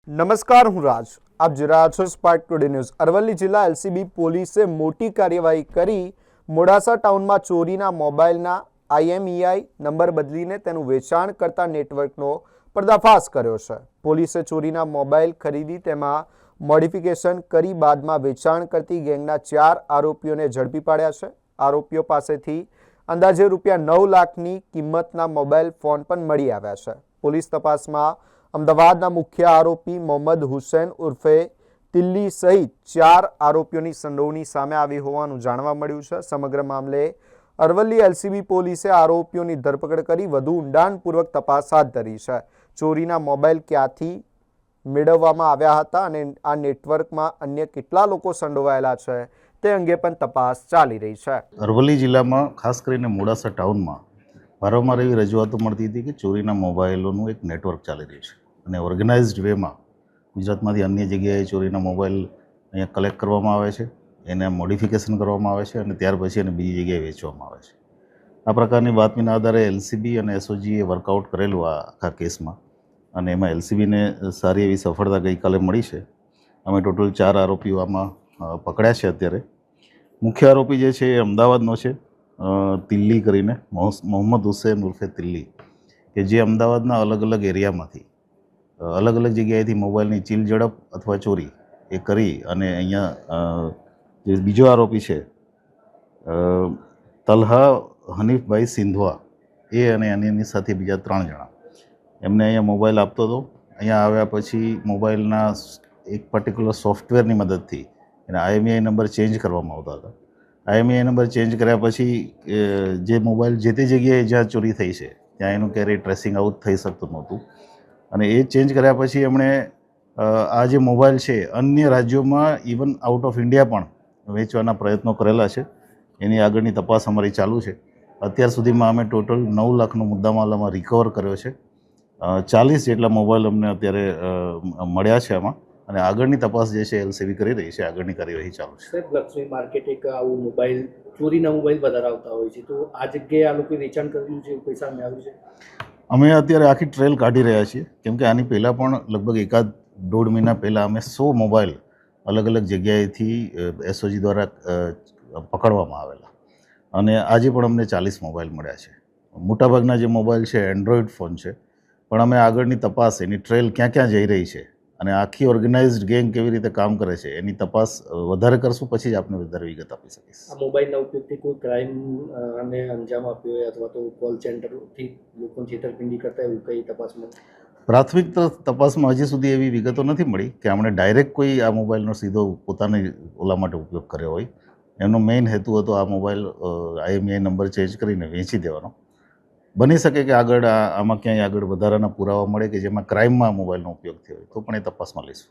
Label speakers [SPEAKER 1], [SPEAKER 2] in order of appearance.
[SPEAKER 1] નમસ્કાર, હું રાજ. આપ જોઈ રહ્યા છો સ્પાર્ક ટુડે ન્યૂઝ. અરવલ્લી જિલ્લા એલસીબી પોલીસે મોટી કાર્યવાહી કરી મોડાસા ટાઉનમાં ચોરીના મોબાઈલના IMEI નંબર બદલીને તેનું વેચાણ કરતા નેટવર્કનો પર્દાફાશ કર્યો છે. પોલીસે ચોરીના મોબાઈલ ખરીદી તેમાં મોડિફિકેશન કરી બાદમાં વેચાણ કરતી ગેંગના 4 આરોપીઓને ઝડપી પાડ્યા છે. આરોપીઓ પાસેથી અંદાજે ₹9 લાખની કિંમતના મોબાઈલ ફોન પણ મળી આવ્યા છે. પોલીસ તપાસમાં અમદાવાદના મુખ્ય આરોપી મોહમ્મદ હુસૈન ઉર્ફે તિલ્લી સહિત 4 આરોપીઓની સંડોવણી સામે આવી હોવાનું જાણવા મળ્યું છે. સમગ્ર મામલે અરવલ્લી એલસીબી પોલીસે આરોપીઓની ધરપકડ કરી વધુ ઊંડાણપૂર્વક તપાસ હાથ ધરી છે. ચોરીના મોબાઈલ ક્યાંથી મેળવવામાં આવ્યા હતા અને આ નેટવર્કમાં અન્ય કેટલા લોકો સંડોવાયેલા છે તે અંગે પણ તપાસ ચાલી રહી છે.
[SPEAKER 2] અરવલ્લી જિલ્લામાં ખાસ કરીને મોડાસા ટાઉનમાં વારંવાર એવી રજૂઆતો મળતી હતી કે ચોરીના મોબાઈલોનું એક નેટવર્ક ચાલી રહ્યું છે અને ઓર્ગેનાઇઝડ વેમાં ગુજરાતમાંથી અન્ય જગ્યાએ ચોરીના મોબાઈલ અહીંયા કલેક્ટ કરવામાં આવે છે, એને મોડિફિકેશન કરવામાં આવે છે અને ત્યાર પછી એને બીજી જગ્યાએ વેચવામાં આવે છે. આ પ્રકારની બાતમીના આધારે એલસીબી અને એસઓજીએ વર્કઆઉટ કરેલું આ આખા કેસમાં અને એમાં એલસીબીને સારી એવી સફળતા ગઈકાલે મળી છે. અમે ટોટલ 4 આરોપીઓ આમાં પકડ્યા છે. અત્યારે મુખ્ય આરોપી જે છે એ અમદાવાદનો છે, તિલ્લી કરીને, મોહમ્મદ હુસૈન ઉર્ફે તિલ્લી, કે જે અમદાવાદના અલગ અલગ એરિયામાંથી અલગ અલગ જગ્યાએથી મોબાઈલની ચીલ ઝડપ અથવા ચોરી એ કરી અને અહીંયા જે બીજો આરોપી છે તલહા હનીફભાઈ સિંધવા, એ અને એની સાથે બીજા 3 જણા એમને અહીંયા મોબાઈલ આપતો હતો. અહીંયા આવ્યા પછી મોબાઈલના એક પર્ટિક્યુલર સોફ્ટવેરની મદદથી એના IMEI નંબર ચેન્જ કરવામાં આવતા હતા. IMEI નંબર ચેન્જ કર્યા પછી જે મોબાઈલ જે તે જગ્યાએ જ્યાં ચોરી થઈ છે ત્યાં એનું ક્યારેય ટ્રેસિંગ આઉટ થઈ શકતું નહોતું અને એ ચેન્જ કર્યા પછી એમણે આ જે મોબાઈલ છે અન્ય રાજ્યોમાં ઇવન આઉટ ઓફ ઇન્ડિયા પણ વેચવાના પ્રયત્નો કરેલા છે. એની આગળની તપાસ અમારી ચાલુ છે. અત્યાર સુધીમાં અમે ટોટલ 9 લાખનો મુદ્દામાલ આમાં રિકવર કર્યો છે. 40 જેટલા મોબાઈલ અમને અત્યારે મળ્યા છે આમાં અને આગળની તપાસ જે છે એલસીબી કરી રહી છે. આગળની કાર્યવાહી ચાલુ છે.
[SPEAKER 3] સાહેબ, લક્ષ્મી માર્કેટ એક આવું મોબાઈલ ચોરીના મોબાઈલ વધારે આવતા હોય છે, તો આ જગ્યાએ આ લોકોએ વેચાણ કરેલું છે એવું પૈસા સામે આવ્યું છે?
[SPEAKER 2] અમે અત્યારે આખી ટ્રેલ કાઢી રહ્યા છીએ, કેમ કે આની પહેલાં પણ લગભગ 1.5 મહિના પહેલાં અમે 100 મોબાઈલ અલગ અલગ જગ્યાએથી એસઓજી દ્વારા પકડવામાં આવેલા અને આજે પણ અમને 40 મોબાઈલ મળ્યા છે. મોટાભાગના જે મોબાઈલ છે એન્ડ્રોઈડ ફોન છે, પણ અમે આગળની તપાસ એની ટ્રેલ ક્યાં ક્યાં જઈ રહી છે અને આખી ઓર્ગેનાઇઝડ ગેંગ કેવી રીતે કામ કરે છે એની તપાસ વધારે કરશું, પછી જ આપને વધારે વિગત આપી શકીશ.
[SPEAKER 3] આ મોબાઈલના ઉપયોગથી કોઈ ક્રાઇમ અને અંજામ આપ્યો હોય અથવા તો કોલ સેન્ટરથી લોકોની છેતરપિંડી કરતા એવું કઈ તપાસમાં?
[SPEAKER 2] પ્રાથમિક તપાસમાં હજી સુધી એવી વિગતો નથી મળી કે આપણે ડાયરેક્ટ કોઈ આ મોબાઈલનો સીધો પોતાની ઓલા માટે ઉપયોગ કર્યો હોય. એનો મેઇન હેતુ હતો આ મોબાઈલ IMEI નંબર ચેન્જ કરીને વેચી દેવાનો. બની શકે કે આગળ આમાં ક્યાંય આગળ વધારાના પુરાવા મળે કે જેમાં ક્રાઇમમાં મોબાઈલનો ઉપયોગ થયો હોય તો પણ એ તપાસમાં લઈશું.